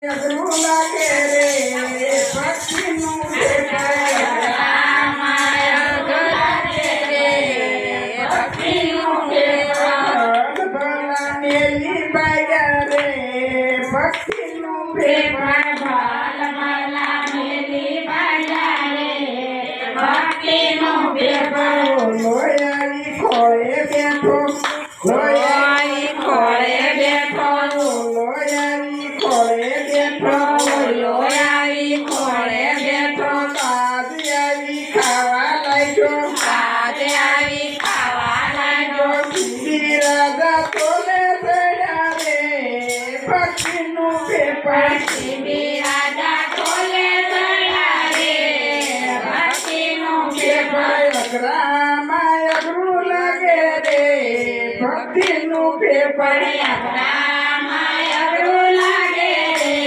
અઘરું લાગે રે ભક્તિનું ભલાનેલી બાયા રે ભક્તિનું લોયારી ખોળે બેઠો લોયારી ખોળે બેઠો લોયારી ખોળે બેઠો લોયારી ખોળે બેઠો તાજ આવી ખાવા લાગ્યો તાજ આવી ખાવા લાગ્યો રાજા તોલે ચડ્યા રે ભક્તિનું પેપર રાજા તોલે ચડ્યા રે ભક્તિનું પેપર અઘરામાં અઘરું લાગે રે ભક્તિનું પેપર